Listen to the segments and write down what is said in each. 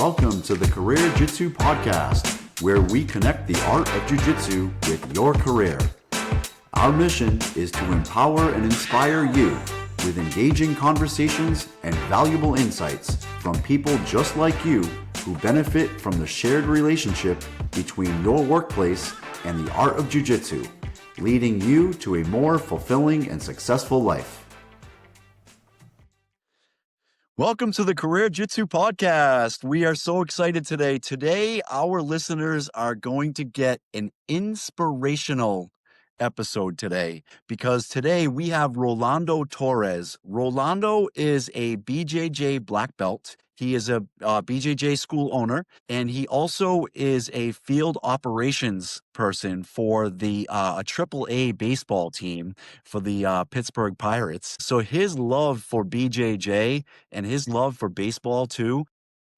Welcome to the Career Jiu-Jitsu podcast, where we connect the art of jiu-jitsu with your career. Our mission is to empower and inspire you with engaging conversations and valuable insights from people just like you who benefit from the shared relationship between your workplace and the art of jiu-jitsu, leading you to a more fulfilling and successful life. Welcome to the Career Jiu-Jitsu podcast. We are so excited today. Today, our listeners are going to get an inspirational episode today because today we have Rolando Torres. Rolando is a BJJ black belt. He is a BJJ school owner, and he also is a field operations person for the a AAA baseball team for the Pittsburgh Pirates. So his love for BJJ and his love for baseball too,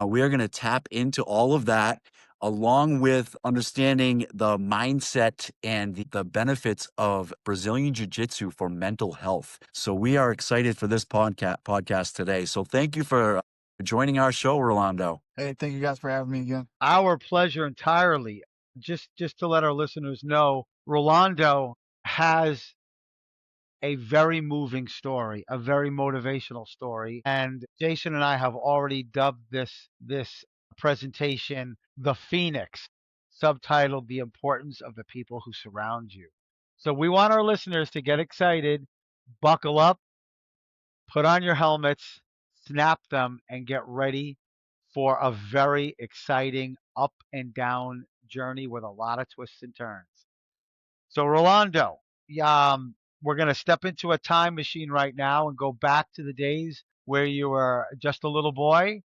we are going to tap into all of that, along with understanding the mindset and the benefits of Brazilian Jiu-Jitsu for mental health. So we are excited for this podcast today. So thank you for joining our show, Rolando. Hey, thank you guys for having me again. Our pleasure entirely. Just to let our listeners know, Rolando has a very moving story, a very motivational story, and Jason and I have already dubbed this presentation the Phoenix, subtitled The Importance of the People Who Surround You. So we want our listeners to get excited, buckle up, put on your helmets, snap them, and get ready for a very exciting up and down journey with a lot of twists and turns. So, Rolando, we're going to step into a time machine right now and go back to the days where you were just a little boy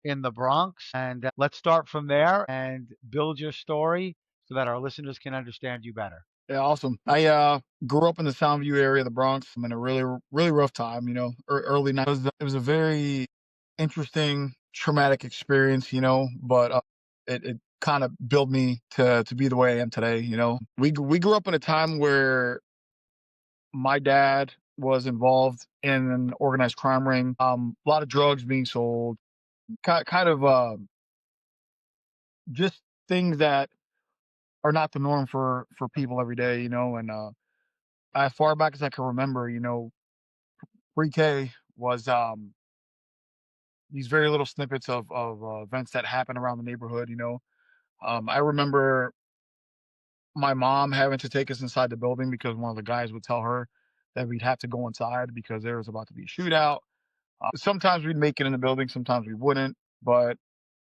in the Bronx. And let's start from there and build your story so that our listeners can understand you better. Yeah, awesome. I grew up in the Soundview area of the Bronx. I'm in a really rough time, early 90s. It was a very interesting, traumatic experience, but it kind of built me to be the way I am today. We grew up in a time where my dad was involved in an organized crime ring, a lot of drugs being sold, kind of just things that are not the norm for people every day, and as far back as I can remember, pre-K was these very little snippets of events that happen around the neighborhood. I remember my mom having to take us inside the building because one of the guys would tell her that we'd have to go inside because there was about to be a shootout. Sometimes we'd make it in the building, sometimes we wouldn't, but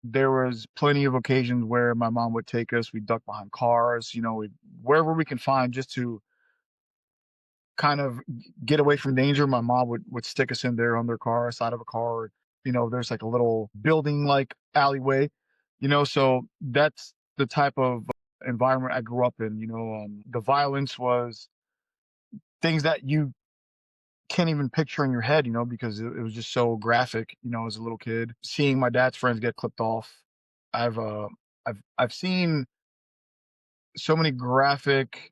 there was plenty of occasions where my mom would take us. We'd duck behind cars, wherever we can find, just to kind of get away from danger. My mom would stick us in there on their car, side of a car. There's like a little building like alleyway, so that's the type of environment I grew up in. The violence was things that you can't even picture in your head, because it was just so graphic, as a little kid. Seeing my dad's friends get clipped off. I've seen so many graphic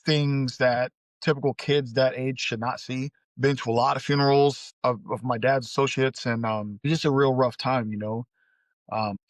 things that typical kids that age should not see. Been to a lot of funerals of my dad's associates, and it's just a real rough time,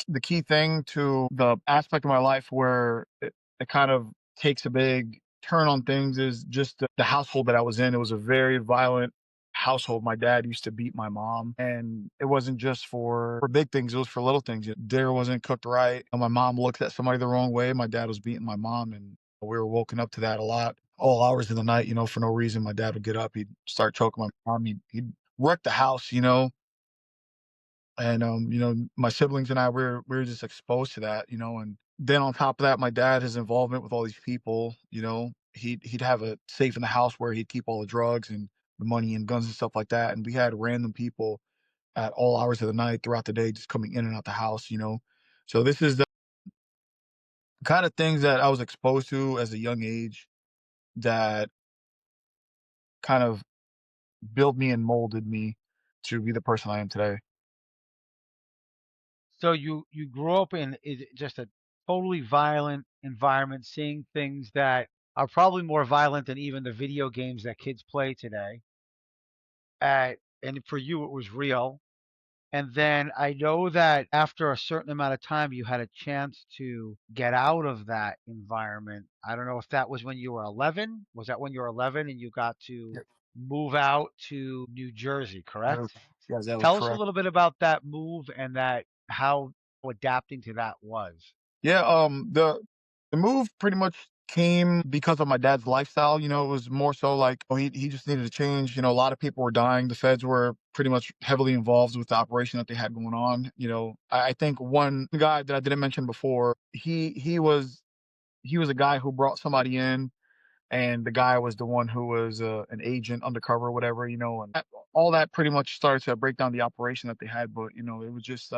the key thing to the aspect of my life where it kind of takes a big turn on things is just the household that I was in. It was a very violent household. My dad used to beat my mom, and it wasn't just for big things, it was for little things. Dinner wasn't cooked right. My mom looked at somebody the wrong way. My dad was beating my mom, and we were woken up to that a lot. All hours of the night, for no reason. My dad would get up, he'd start choking my mom, he'd wreck the house, and my siblings and I, we were just exposed to that, and then on top of that, my dad, his involvement with all these people, he'd have a safe in the house where he'd keep all the drugs and the money and guns and stuff like that. And we had random people at all hours of the night throughout the day just coming in and out the house, So this is the kind of things that I was exposed to as a young age that kind of built me and molded me to be the person I am today. So you grew up in just a totally violent environment, seeing things that are probably more violent than even the video games that kids play today. And for you, it was real. And then I know that after a certain amount of time, you had a chance to get out of that environment. I don't know if that was when you were 11. Was that when you were 11 and you got to Yep. move out to New Jersey, That correct? yes, that was Tell us a correct. little bit about that move and that how adapting to that was. Yeah, the move pretty much came because of my dad's lifestyle. It was more so like, oh, he just needed to change. A lot of people were dying. The feds were pretty much heavily involved with the operation that they had going on. I think one guy that I didn't mention before, he was a guy who brought somebody in, and the guy was the one who was an agent undercover or whatever. And all that pretty much started to break down the operation that they had. But it was just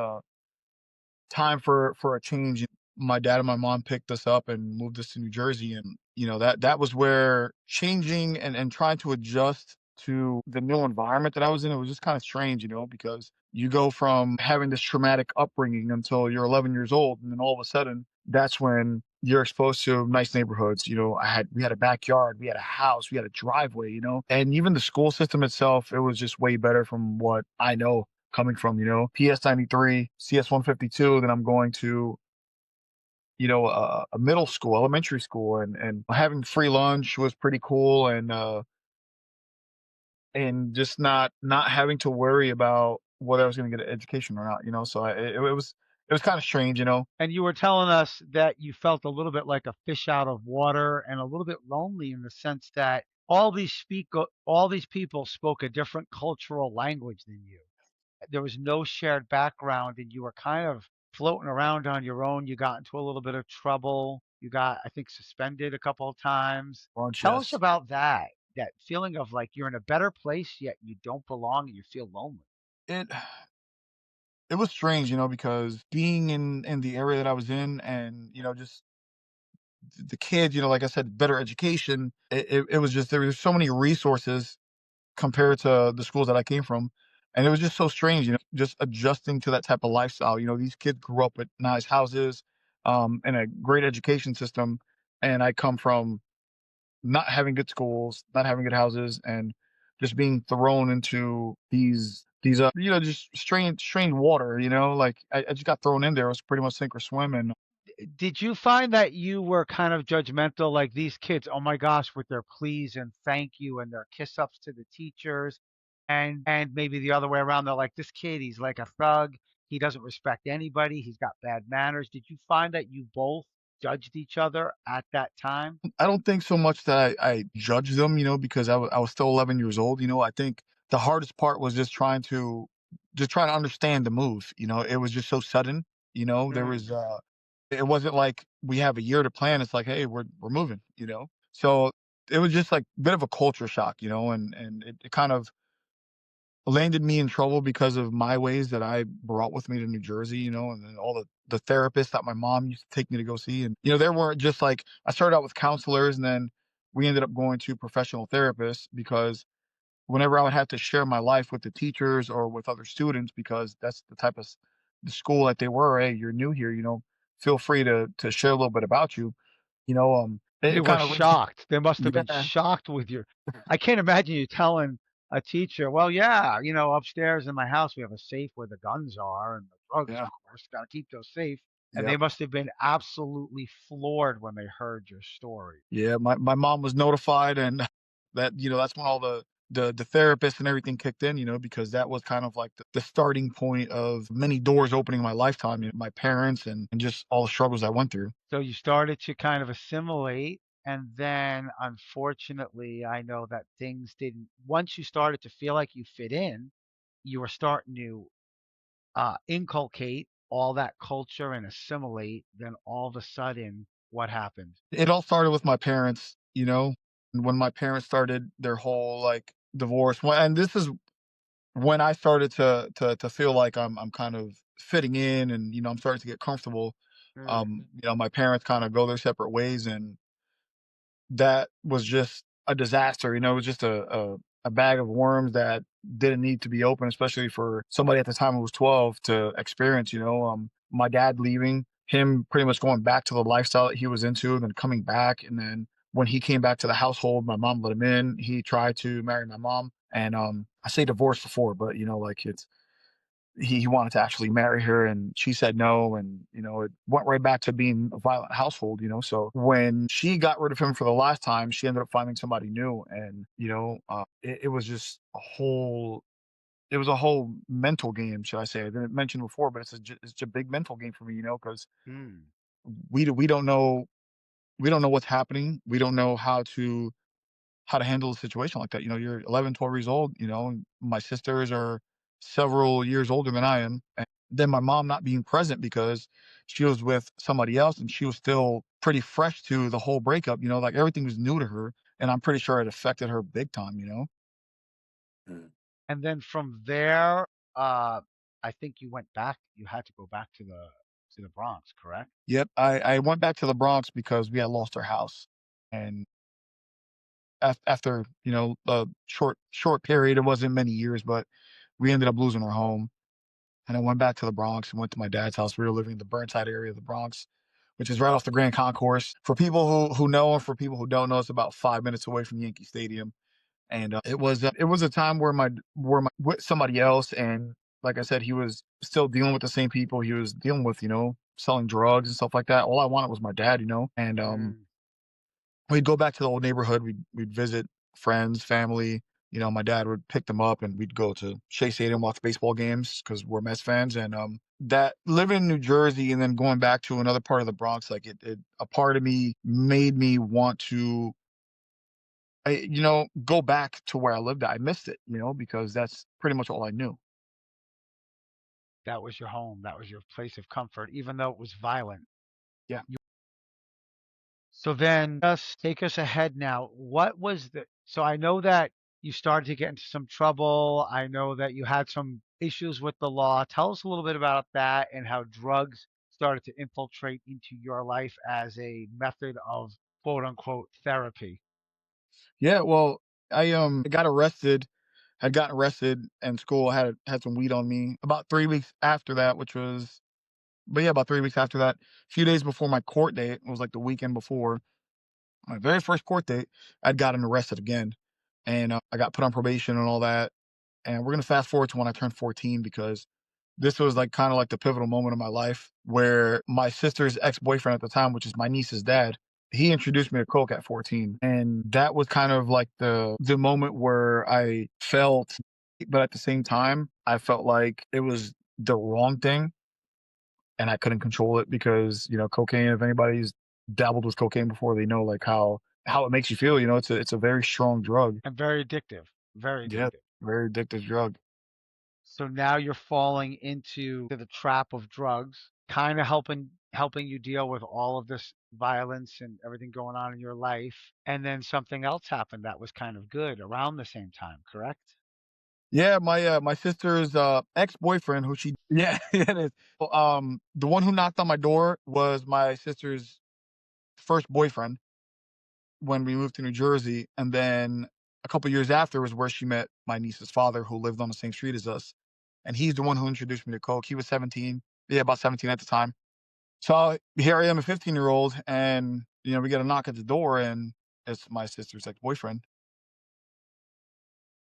time for a change. My dad and my mom picked us up and moved us to New Jersey, and that was where changing and trying to adjust to the new environment that I was in. It was just kind of strange, because you go from having this traumatic upbringing until you're 11 years old, and then all of a sudden, that's when you're exposed to nice neighborhoods. We had a backyard, we had a house, we had a driveway, and even the school system itself, it was just way better from what I know coming from, PS 93, CS 152. Then I'm going to, a middle school, elementary school, and having free lunch was pretty cool, and just not having to worry about whether I was going to get an education or not. So it was kind of strange. And you were telling us that you felt a little bit like a fish out of water and a little bit lonely in the sense that all these people spoke a different cultural language than you. There was no shared background and you were kind of floating around on your own. You got into a little bit of trouble. You got, I think, suspended a couple of times. Lunch, Tell us yes. about that. That feeling of like you're in a better place, yet you don't belong and you feel lonely. It it was strange, because being in the area that I was in, and just the kids, like I said, better education. It was just there were so many resources compared to the schools that I came from. And it was just so strange, just adjusting to that type of lifestyle. These kids grew up with nice houses, and a great education system. And I come from not having good schools, not having good houses, and just being thrown into these just strange water. Like I just got thrown in there. It was pretty much sink or swim. And Did you find that you were kind of judgmental, like these kids, oh my gosh, with their please and thank you and their kiss ups to the teachers, and maybe the other way around, they're like, this kid, he's like a thug, he doesn't respect anybody, he's got bad manners. Did you find that you both judged each other at that time? I don't think so much that I judged them, because I was still 11 years old. I think the hardest part was just trying to understand the move. It was just so sudden. There Mm. was it wasn't like we have a year to plan. It's like, hey, we're moving. So it was just like a bit of a culture shock. And it kind of landed me in trouble because of my ways that I brought with me to New Jersey, and then all the therapists that my mom used to take me to go see. And, there weren't just like, I started out with counselors, and then we ended up going to professional therapists, because whenever I would have to share my life with the teachers or with other students, because that's the type of the school that they were, hey, you're new here, feel free to share a little bit about you, They it were kind of raised, shocked. They must have been yeah, shocked with your. I can't imagine you telling a teacher, "Well, yeah, upstairs in my house we have a safe where the guns are and the drugs, yeah. of course, got to keep those safe." And they Yep. must have been absolutely floored when they heard your story. Yeah, my mom was notified, and that's when all the therapists and everything kicked in, because that was kind of like the starting point of many doors opening in my lifetime, my parents, and just all the struggles I went through. So you started to kind of assimilate, and then unfortunately, I know that things didn't. Once you started to feel like you fit in, you were starting to inculcate all that culture and assimilate, then all of a sudden, what happened? It all started with my parents, and when my parents started their whole like divorce. And this is when I started to feel like I'm kind of fitting in, and I'm starting to get comfortable. Mm. My parents kind of go their separate ways, and that was just a disaster. It was just a bag of worms that didn't need to be open, especially for somebody at the time who was 12 to experience. My dad leaving, him pretty much going back to the lifestyle that he was into, and then coming back. And then when he came back to the household, my mom let him in. He tried to marry my mom, and I say divorce before, but like he wanted to actually marry her, and she said no, and it went right back to being a violent household. So when she got rid of him for the last time, she ended up finding somebody new, and it was just a whole mental game, should I say. I didn't mention before, but it's a big mental game for me, because Mm. we don't know what's happening. We don't know how to handle a situation like that. You're 11, 12 years old, and my sisters are several years older than I am. And then my mom not being present because she was with somebody else, and she was still pretty fresh to the whole breakup, like everything was new to her. And I'm pretty sure it affected her big time. Mm. And then from there, uh, I think you had to go back to the Bronx, correct? Yep. I went back to the Bronx because we had lost our house. And after, a short period, it wasn't many years, but we ended up losing our home. And I went back to the Bronx and went to my dad's house. We were living in the Burnside area of the Bronx, which is right off the Grand Concourse. For people who know, and for people who don't know, it's about 5 minutes away from Yankee Stadium. And it was a time where my with somebody else, and like I said, he was still dealing with the same people he was dealing with, selling drugs and stuff like that. All I wanted was my dad. And Mm. we'd go back to the old neighborhood. We'd visit friends, family. My dad would pick them up, and we'd go to Shea Stadium, watch baseball games because we're Mets fans. And that living in New Jersey and then going back to another part of the Bronx, like a part of me made me want to, go back to where I lived at. I missed it, because that's pretty much all I knew. That was your home. That was your place of comfort, even though it was violent. Yeah. So then just take us ahead now. What was so I know that you started to get into some trouble. I know that you had some issues with the law. Tell us a little bit about that and how drugs started to infiltrate into your life as a method of quote unquote therapy. Yeah. Well, I got arrested. Had gotten arrested in school. Had some weed on me. About 3 weeks after that, but yeah, about 3 weeks after that, a few days before my court date, it was like the weekend before my very first court date, I'd gotten arrested again, and I got put on probation and all that. And we're gonna fast forward to when I turned 14 because this was like kind of like the pivotal moment of my life where my sister's ex-boyfriend at the time, which is my niece's dad, he introduced me to coke at 14. And that was kind of like the moment where I felt, but at the same time, I felt like it was the wrong thing and I couldn't control it because, cocaine, if anybody's dabbled with cocaine before, they know like how it makes you feel. It's a very strong drug. And very addictive. Very Yeah, addictive. very addictive drug. So now you're falling into the trap of drugs, kind of helping you deal with all of this violence and everything going on in your life. And then something else happened that was kind of good around the same time, correct? Yeah, my sister's ex-boyfriend, who she yeah, yeah, it is. Well, the one who knocked on my door was my sister's first boyfriend when we moved to New Jersey, and then a couple years after was where she met my niece's father, who lived on the same street as us, and he's the one who introduced me to coke. He was 17, yeah, about 17 at the time. So here I am, a 15-year-old, and we get a knock at the door, and it's my sister's ex-boyfriend.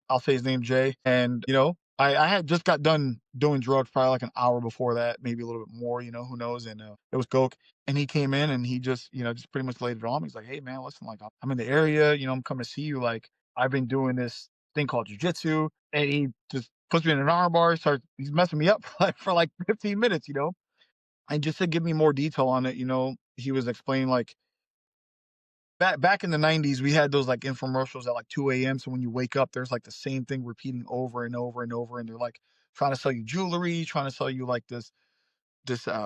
I'll say his name, Jay. And, I had just got done doing drugs probably like an hour before that, maybe a little bit more, who knows? And it was coke. And he came in and he just pretty much laid it on me. He's like, hey, man, listen, like, I'm in the area, I'm coming to see you. Like, I've been doing this thing called jujitsu. And he just puts me in an arm bar, he's messing me up for like 15 minutes, and just to give me more detail on it, he was explaining like, back in the 90s, we had those like infomercials at like 2 a.m. So when you wake up, there's like the same thing repeating over and over and over. And they're like trying to sell you jewelry, trying to sell you like this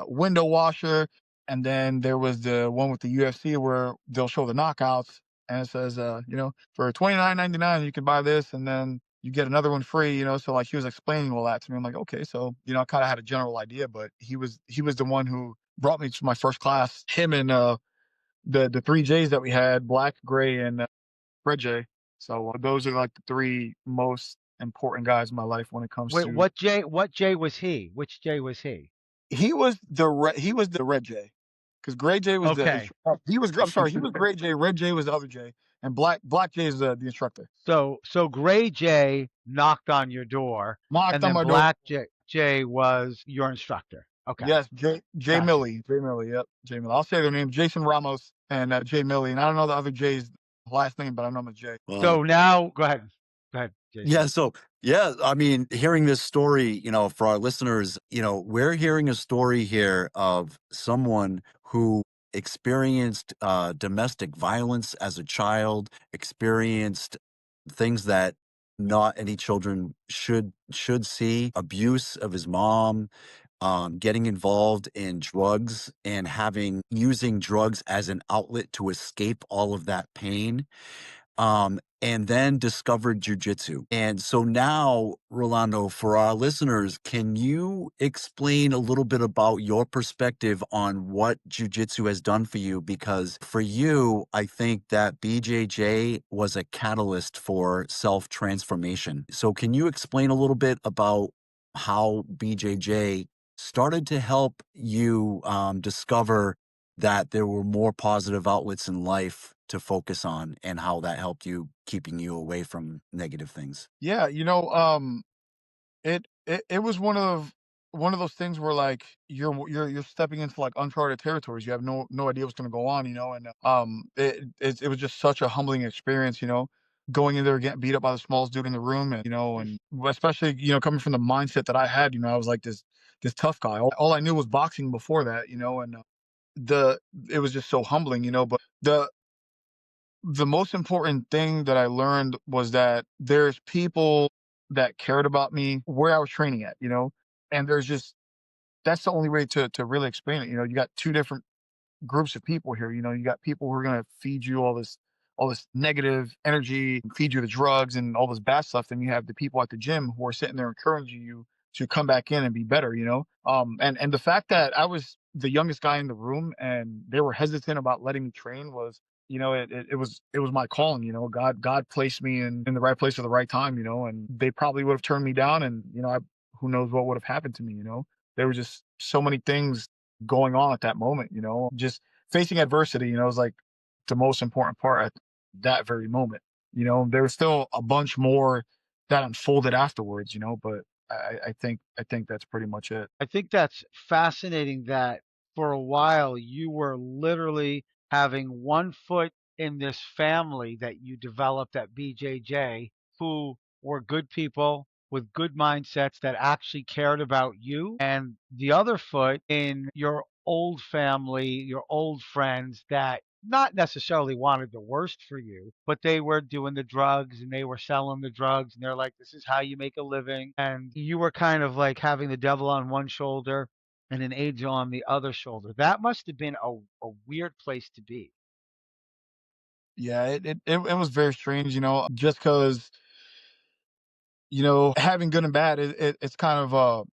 window washer. And then there was the one with the UFC where they'll show the knockouts and it says, for $29.99, you can buy this and then you get another one free, So like he was explaining all that to me. I'm like, okay, so I kind of had a general idea, but he was the one who brought me to my first class. Him and the three J's that we had, black, gray, and red J. So those are like the three most important guys in my life when it comes Wait, to. what Jay was he? Which Jay was he? He was the red J, because gray J was the Okay. instructor. I'm sorry, he was gray J, red J was the other J, and black J is the instructor. So Gray Jay knocked on your door Knocked and on then my door. Black Jay. Jay was your instructor. Okay, Yes, Jay gotcha. Millie, Jay Millie, yep, Jay Millie. I'll say their name, Jason Ramos and Jay Millie, and I don't know the other Jay's last name, but I know him as Jay. So now go ahead. Go ahead, Yeah, Jason. so yeah, I mean, hearing this story, for our listeners, we're hearing a story here of someone who experienced domestic violence as a child, experienced things that not any children should see, abuse of his mom, getting involved in drugs and having using drugs as an outlet to escape all of that pain, and then discovered jujitsu. And so now, Rolando, for our listeners, can you explain a little bit about your perspective on what jujitsu has done for you? Because for you, I think that BJJ was a catalyst for self transformation. So, can you explain a little bit about how BJJ started to help you discover that there were more positive outlets in life to focus on and how that helped you keeping you away from negative things? Yeah, it was one of those things where like you're stepping into like uncharted territories. You have no idea what's gonna go on, and it was just such a humbling experience, going in there getting beat up by the smallest dude in the room, and especially coming from the mindset that I had, I was like this tough guy. All I knew was boxing before that, and the it was just so humbling, but the most important thing that I learned was that there's people that cared about me where I was training at, and there's just that's the only way to really explain it. You got two different groups of people here. You got people who are gonna feed you all this negative energy, feed you the drugs and all this bad stuff. Then you have the people at the gym who are sitting there encouraging you to come back in and be better. And the fact that I was the youngest guy in the room and they were hesitant about letting me train was, it was my calling. God placed me in the right place at the right time. And they probably would have turned me down, and who knows what would have happened to me. There were just so many things going on at that moment. Just facing adversity. Is like the most important part at that very moment. There was still a bunch more that unfolded afterwards. But I think that's pretty much it. I think that's fascinating that for a while you were literally having one foot in this family that you developed at BJJ who were good people with good mindsets that actually cared about you, and the other foot in your old family, your old friends that not necessarily wanted the worst for you, but they were doing the drugs and they were selling the drugs and they're like, this is how you make a living. And you were kind of like having the devil on one shoulder and an angel on the other shoulder. That must have been a weird place to be. Yeah, it was very strange. Just because having good and bad, it's kind of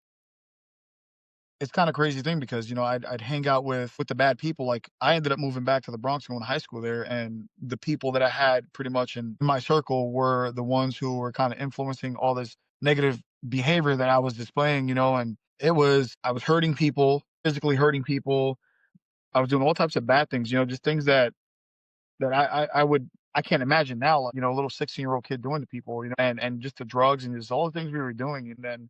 crazy thing because I'd hang out with the bad people. Like I ended up moving back to the Bronx and going to high school there, and the people that I had pretty much in my circle were the ones who were kind of influencing all this negative behavior that I was displaying. And I was hurting people, physically hurting people. I was doing all types of bad things. Just things that I can't imagine now. Like, a little 16-year-old kid doing to people. And just the drugs and just all the things we were doing, and then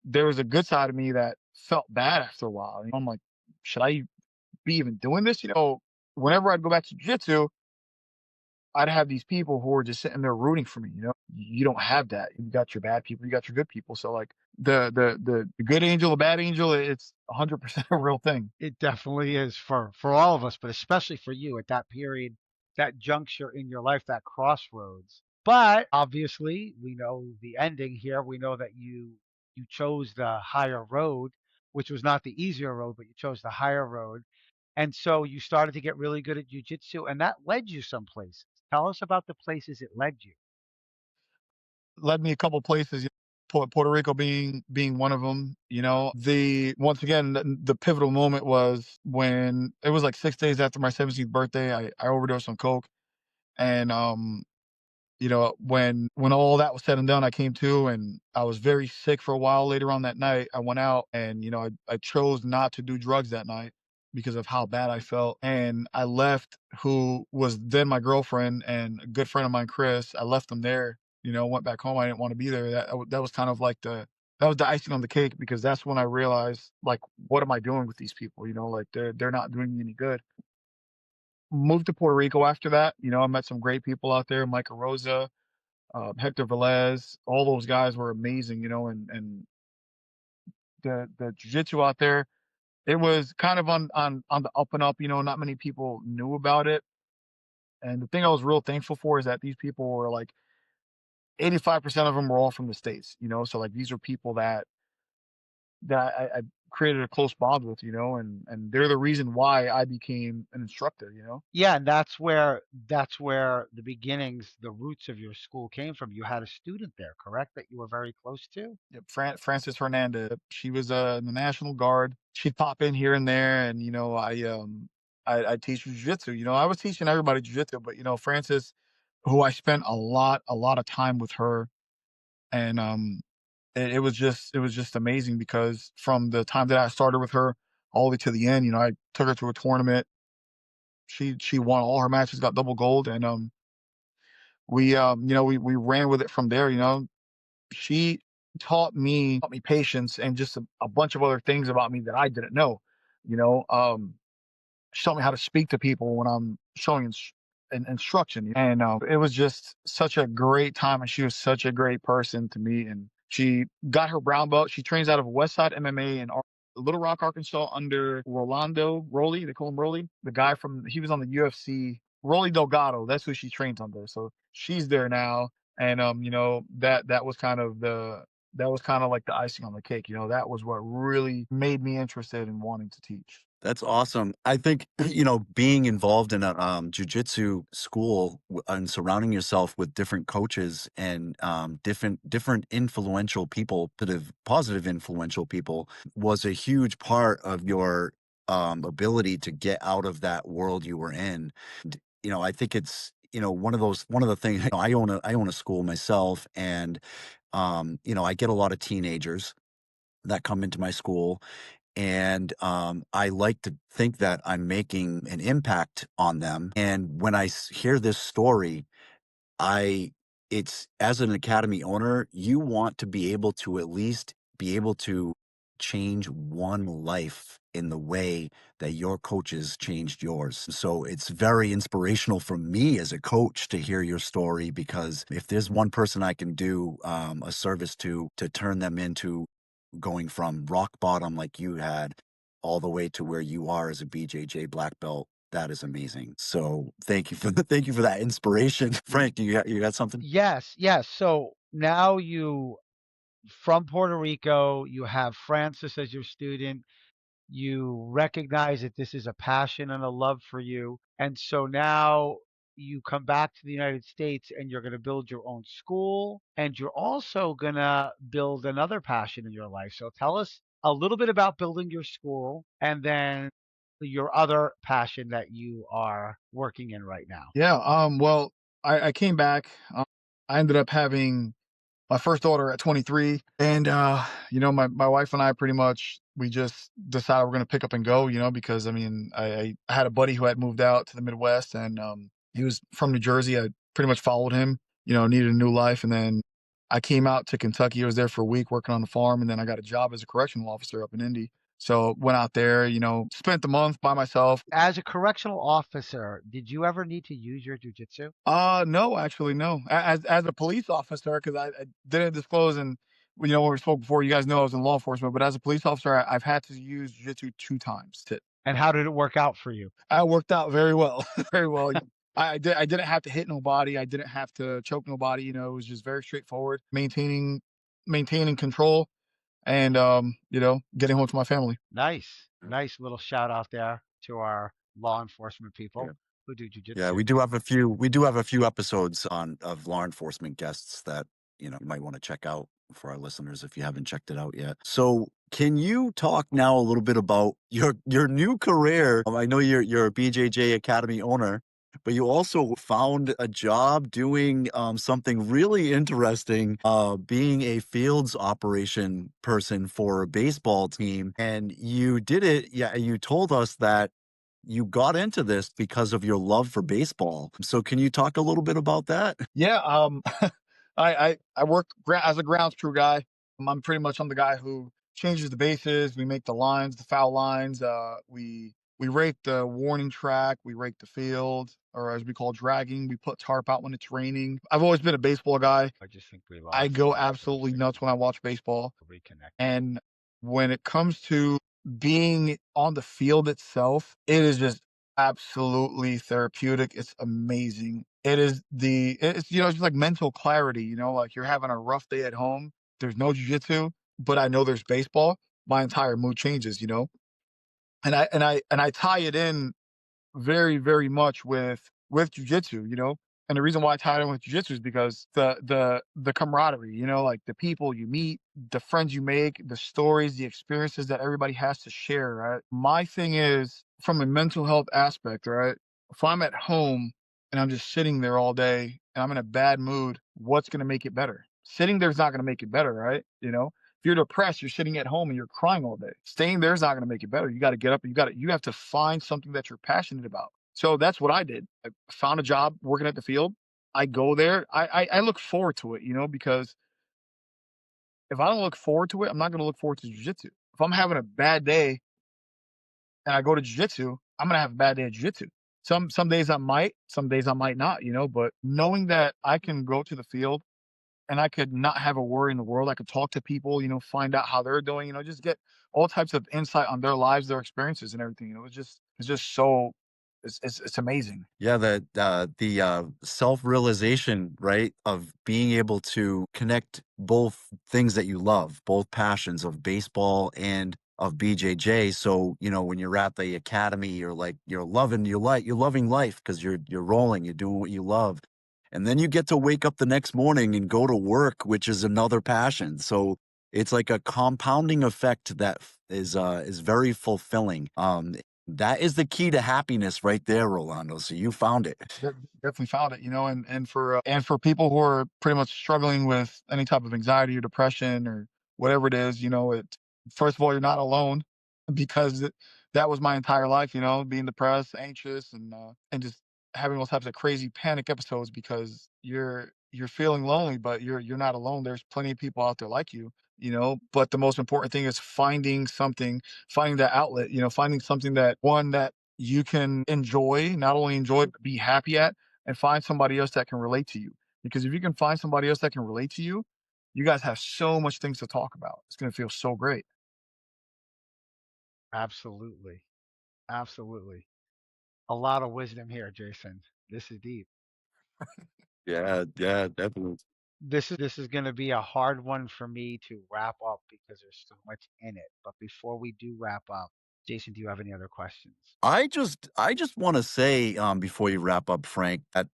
there was a good side of me that felt bad after a while. I'm like, should I be even doing this? Whenever I'd go back to jiu-jitsu, I'd have these people who were just sitting there rooting for me. You don't have that. You got your bad people, you got your good people. So like the good angel, the bad angel, it's 100% a real thing. It definitely is for all of us, but especially for you at that period, that juncture in your life, that crossroads. But obviously, we know the ending here. We know that you chose the higher road, which was not the easier road, but you chose the higher road. And so you started to get really good at jujitsu, and that led you some places. Tell us about the places it led you. Led me a couple places. Puerto Rico being one of them. The once again the pivotal moment was when it was like 6 days after my 17th birthday. I overdosed on coke, and when all that was said and done, I came to, and I was very sick for a while. Later on that night, I went out, and I chose not to do drugs that night because of how bad I felt. And I left who was then my girlfriend and a good friend of mine, Chris. I left them there. Went back home. I didn't want to be there. That was kind of like that was the icing on the cake because that's when I realized, like, what am I doing with these people? You know, like they're not doing me any good. Moved to Puerto Rico after that. You know, I met some great people out there, Micah Rosa, Hector Velez, all those guys were amazing, you know, and the jiu-jitsu out there, it was kind of on the up and up, you know, not many people knew about it. And the thing I was real thankful for is that these people were like 85% of them were all from the States, you know. So like these are people that I created a close bond with, you know, and they're the reason why I became an instructor, you know. Yeah, and that's where the beginnings, the roots of your school came from. You had a student there, correct, that you were very close to? Yep, Frances Hernandez. She was in the National Guard. She'd pop in here and there, and you know, I teach jujitsu. You know, I was teaching everybody jujitsu, but you know, Frances, who I spent a lot of time with her, and it was just amazing because from the time that I started with her all the way to the end, you know, I took her to a tournament. She won all her matches, got double gold, and we you know we ran with it from there. You know, she taught me patience and just a bunch of other things about me that I didn't know. You know, she taught me how to speak to people when I'm showing instruction, and it was just such a great time. And she was such a great person to me. And she got her brown belt. She trains out of Westside MMA in Little Rock, Arkansas, under Rolando Rolly. They call him Rolly. The guy from he was on the UFC. Rolly Delgado. That's who she trains under. So she's there now, and you know that was kind of like the icing on the cake. You know, that was what really made me interested in wanting to teach. That's awesome. I think, being involved in a jujitsu school and surrounding yourself with different coaches and different influential people, positive influential people, was a huge part of your ability to get out of that world you were in. I think it's one of the things. I own a school myself, and I get a lot of teenagers that come into my school, and I like to think that I'm making an impact on them. And when I hear this story, I it's as an academy owner, you want to be able to at least be able to change one life in the way that your coaches changed yours. So it's very inspirational for me as a coach to hear your story, because if there's one person I can do a service to turn them into going from rock bottom like you had all the way to where you are as a BJJ black belt, that is amazing. So thank you for thank you for that inspiration. Frank, you got something? Yes, yes. So now you from Puerto Rico, you have Francis as your student. You recognize that this is a passion and a love for you. And so now you come back to the United States and you're going to build your own school, and you're also going to build another passion in your life. So tell us a little bit about building your school and then your other passion that you are working in right now. Yeah. Well, I came back. I ended up having my first daughter at 23, and you know, my wife and I pretty much we just decided we're gonna pick up and go. You know, because I mean, I had a buddy who had moved out to the Midwest, and he was from New Jersey. I pretty much followed him. You know, needed a new life, and then I came out to Kentucky. I was there for a week working on the farm, and then I got a job as a correctional officer up in Indy. So went out there, you know, spent the month by myself. As a correctional officer, did you ever need to use your jujitsu? No, actually, no. As a police officer, because I didn't disclose, and you know when we spoke before, you guys know I was in law enforcement. But as a police officer, I've had to use jiu-jitsu 2 times. And how did it work out for you? I worked out very well, very well. I didn't have to hit nobody. I didn't have to choke nobody. You know, it was just very straightforward, maintaining control, and you know, getting home to my family. Nice. Nice little shout out there to our law enforcement Yeah. people who do Yeah, jujitsu. we do have a few episodes on of law enforcement guests that, you might want to check out for our listeners if you haven't checked it out yet. So, can you talk now a little bit about your new career? I know you're a BJJ Academy owner, but you also found a job doing something really interesting, being a fields operation person for a baseball team, and you did it. Yeah, you told us that you got into this because of your love for baseball. So can you talk a little bit about that? Yeah. I work as a grounds crew guy. I'm pretty much I'm the guy who changes the bases. We make the lines, the foul lines. We rake the warning track. We rake the field, or as we call dragging. We put tarp out when it's raining. I've always been a baseball guy. I just think we I lost go you for a absolutely nuts second. when I watch baseball. Reconnect. And when it comes to being on the field itself, it is just absolutely therapeutic. It's amazing. It's it's just like mental clarity, like you're having a rough day at home. There's no jujitsu, but I know there's baseball. My entire mood changes. And I tie it in very, very much with jujitsu. And the reason why I tied in with jujitsu is because the camaraderie, like the people you meet, the friends you make, the stories, the experiences that everybody has to share, right? My thing is from a mental health aspect, right? If I'm at home and I'm just sitting there all day and I'm in a bad mood, what's gonna make it better? Sitting there's not gonna make it better, right? If you're depressed, you're sitting at home and you're crying all day. Staying there is not going to make it better. You got to get up. You have to find something that you're passionate about. So that's what I did. I found a job working at the field. I go there. I look forward to it, because if I don't look forward to it, I'm not going to look forward to jujitsu. If I'm having a bad day and I go to jujitsu, I'm going to have a bad day at jujitsu. Some days I might, some days I might not. But knowing that I can go to the field and I could not have a worry in the world. I could talk to people, find out how they're doing, just get all types of insight on their lives, their experiences and everything. It's just so it's amazing. Yeah, the self-realization, right, of being able to connect both things that you love, both passions of baseball and of BJJ. So, when you're at the academy, you're like you're loving life because you're rolling, you're doing what you love. And then you get to wake up the next morning and go to work, which is another passion. So it's like a compounding effect that is very fulfilling. That is the key to happiness right there, Rolando. So you found it. Definitely found it. And for people who are pretty much struggling with any type of anxiety or depression or whatever it is, it first of all, you're not alone because that was my entire life, being depressed, anxious, and just having those types of crazy panic episodes because you're feeling lonely, but you're not alone. There's plenty of people out there like you. But the most important thing is finding that outlet, finding something that you can enjoy, not only enjoy, but be happy at, and find somebody else that can relate to you. Because if you can find somebody else that can relate to you, you guys have so much things to talk about. It's going to feel so great. Absolutely. Absolutely. A lot of wisdom here, Jason. This is deep. Yeah, yeah, definitely. This is going to be a hard one for me to wrap up because there's so much in it. But before we do wrap up, Jason, do you have any other questions? I just want to say before you wrap up, Frank, that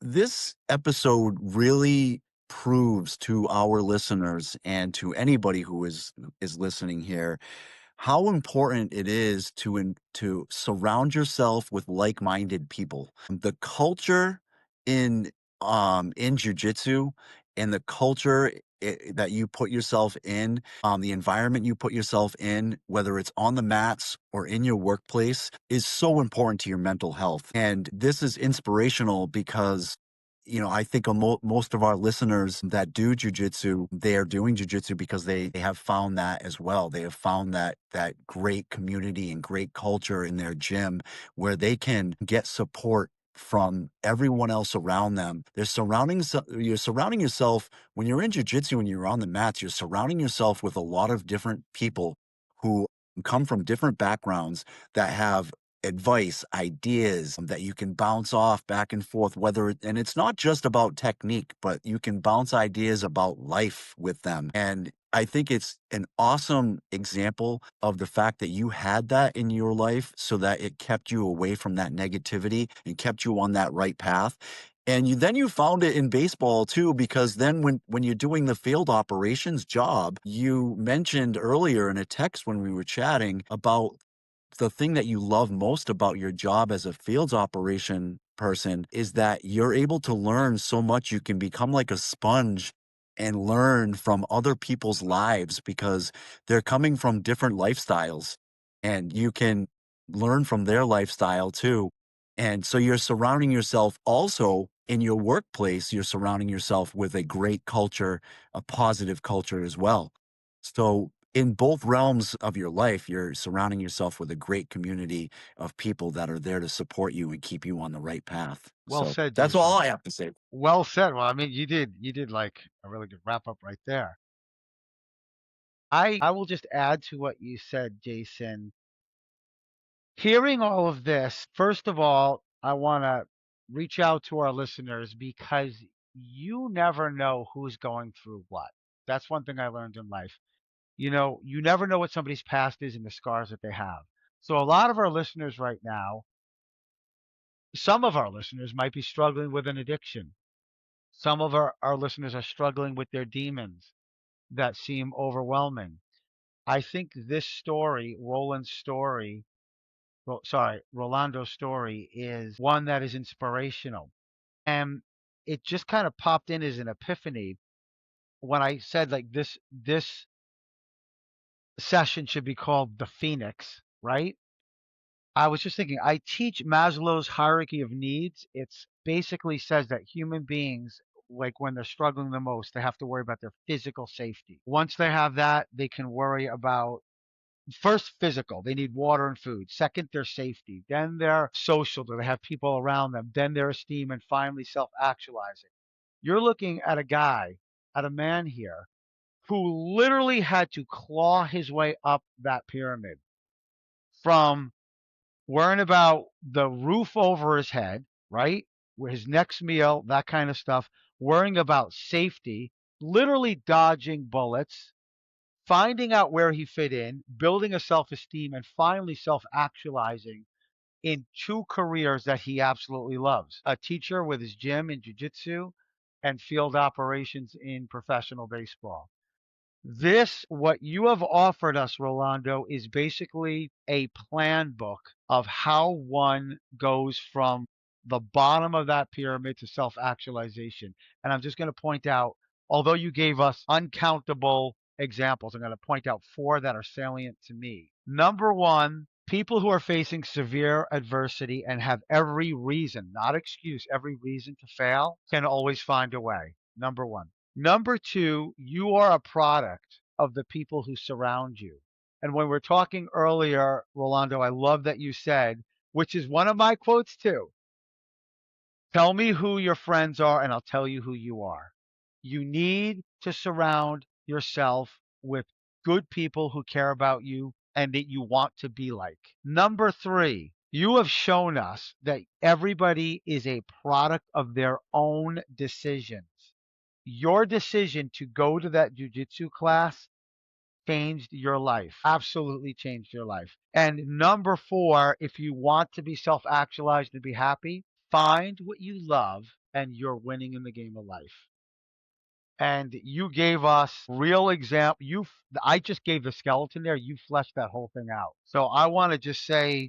this episode really proves to our listeners and to anybody who is listening here how important it is to surround yourself with like-minded people. The culture in jujitsu and the culture that you put yourself in, the environment you put yourself in, whether it's on the mats or in your workplace, is so important to your mental health. And this is inspirational because I think most of our listeners that do jujitsu, they are doing jujitsu because they have found that as well. They have found that great community and great culture in their gym where they can get support from everyone else around them. You're surrounding yourself when you're in jujitsu and you're on the mats, you're surrounding yourself with a lot of different people who come from different backgrounds that have advice, ideas that you can bounce off back and forth, and it's not just about technique, but you can bounce ideas about life with them. And I think it's an awesome example of the fact that you had that in your life so that it kept you away from that negativity and kept you on that right path. And then you found it in baseball too, because then when you're doing the field operations job, you mentioned earlier in a text when we were chatting about the thing that you love most about your job as a fields operation person is that you're able to learn so much. You can become like a sponge and learn from other people's lives because they're coming from different lifestyles and you can learn from their lifestyle too. And so you're surrounding yourself also in your workplace, you're surrounding yourself with a great culture, a positive culture as well. So, in both realms of your life, you're surrounding yourself with a great community of people that are there to support you and keep you on the right path. Well So, said, that's all Jason. I have to say. Well said. Well, I mean, you did like a really good wrap up right there. I will just add to what you said, Jason. Hearing all of this, first of all, I want to reach out to our listeners because you never know who's going through what. That's one thing I learned in life. You never know what somebody's past is and the scars that they have. So a lot of our listeners right now, some of our listeners might be struggling with an addiction. Some of our listeners are struggling with their demons that seem overwhelming. I think this story, Rolando's story, is one that is inspirational. And it just kind of popped in as an epiphany when I said like this session should be called the Phoenix, right? I was just thinking, I teach Maslow's hierarchy of needs. It's basically says that human beings, like when they're struggling the most, they have to worry about their physical safety. Once they have that, they can worry about first physical, they need water and food. Second, their safety. Then their social, do they have people around them? Then their esteem, and finally self actualizing. You're looking at a man here who literally had to claw his way up that pyramid from worrying about the roof over his head, right? With his next meal, that kind of stuff, worrying about safety, literally dodging bullets, finding out where he fit in, building a self esteem, and finally self actualizing in two careers that he absolutely loves: a teacher with his gym in jiu-jitsu and field operations in professional baseball. This, what you have offered us, Rolando, is basically a plan book of how one goes from the bottom of that pyramid to self actualization. And I'm just going to point out, although you gave us uncountable examples, I'm going to point out four that are salient to me. Number one, people who are facing severe adversity and have every reason, not excuse, every reason to fail can always find a way. Number one. Number two, you are a product of the people who surround you. And when we're talking earlier, Rolando, I love that you said, which is one of my quotes too: tell me who your friends are, and I'll tell you who you are. You need to surround yourself with good people who care about you and that you want to be like. Number three, you have shown us that everybody is a product of their own decisions. Your decision to go to that jujitsu class changed your life, absolutely changed your life. And number four, if you want to be self actualized and be happy, find what you love and you're winning in the game of life. And you gave us real example. I just gave the skeleton there. You fleshed that whole thing out. So I want to just say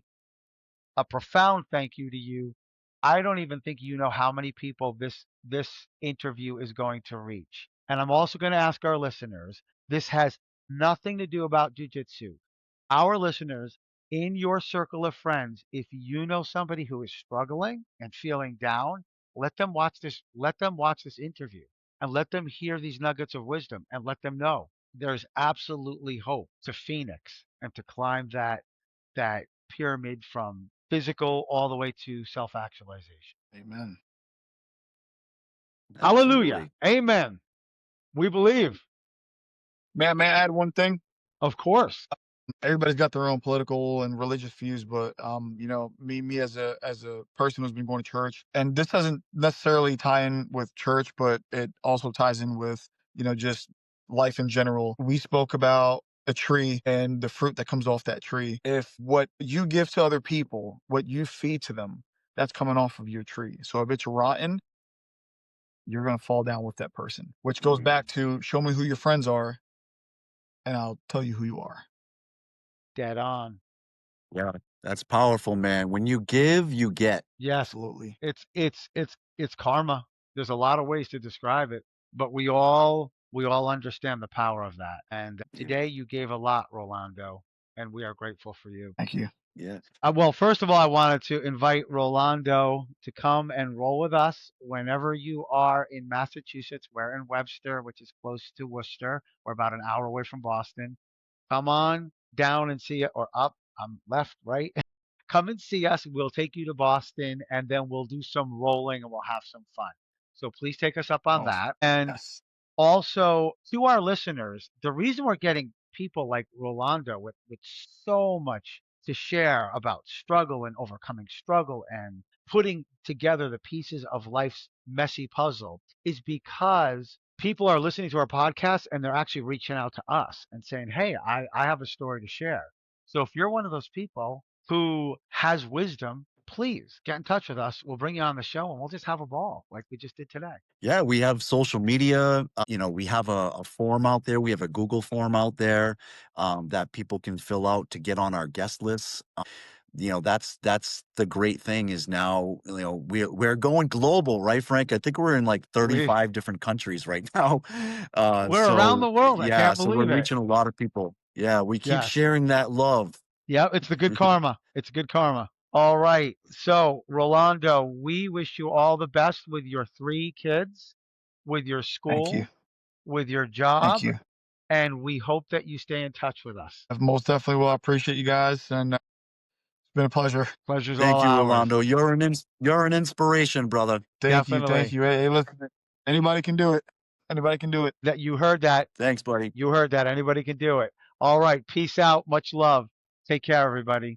a profound thank you to you. I don't even think you know how many people this interview is going to reach. And I'm also going to ask our listeners, this has nothing to do about jujitsu. Our listeners, in your circle of friends, if you know somebody who is struggling and feeling down, let them watch this interview and let them hear these nuggets of wisdom and let them know there's absolutely hope to Phoenix and to climb that pyramid from physical all the way to self actualization. Amen. Hallelujah. Absolutely. Amen. We believe. May I add one thing? Of course. Everybody's got their own political and religious views, but me as a person who's been going to church, and this doesn't necessarily tie in with church, but it also ties in with just life in general. We spoke about a tree and the fruit that comes off that tree. If what you give to other people, what you feed to them, that's coming off of your tree. So if it's rotten, you're gonna fall down with that person. Which goes back to show me who your friends are, and I'll tell you who you are. Dead on. Yeah, that's powerful, man. When you give, you get. Yes. Absolutely. It's karma. There's a lot of ways to describe it, but we all understand the power of that. And Yeah. today you gave a lot, Rolando, and we are grateful for you. Thank you. Yeah. Well, first of all, I wanted to invite Rolando to come and roll with us whenever you are in Massachusetts. We're in Webster, which is close to Worcester. We're about an hour away from Boston. Come on down and see it, or up, left, right. Come and see us. We'll take you to Boston, and then we'll do some rolling and we'll have some fun. So please take us up on Oh, that. And yes. also, to our listeners, the reason we're getting people like Rolando with so much to share about struggle and overcoming struggle and putting together the pieces of life's messy puzzle is because people are listening to our podcast and they're actually reaching out to us and saying, hey, I have a story to share. So if you're one of those people who has wisdom, please get in touch with us. We'll bring you on the show and we'll just have a ball like we just did today. Yeah, we have social media. We have a form out there. We have a Google form out there that people can fill out to get on our guest lists. That's the great thing is now, we're going global, right, Frank? I think we're in like We 35 different countries right now. we're around the world. I Yeah, can't so we're believe it. reaching a lot of people. Yeah, we keep Yes. sharing that love. Yeah, it's the good karma. It's good karma. All right. So, Rolando, we wish you all the best with your 3 kids, with your Thank you. school, with your Thank job, you. and we hope that you stay in touch with us. I most definitely will. I appreciate you guys, and it's been a pleasure. Pleasure's all Thank you, ours. Rolando. You're an inspiration, brother. Thank you. Thank Definitely. you. Hey, listen, anybody can do it. Anybody can do it. That you heard that. Thanks, buddy. You heard that. Anybody can do it. All right. Peace out. Much love. Take care, everybody.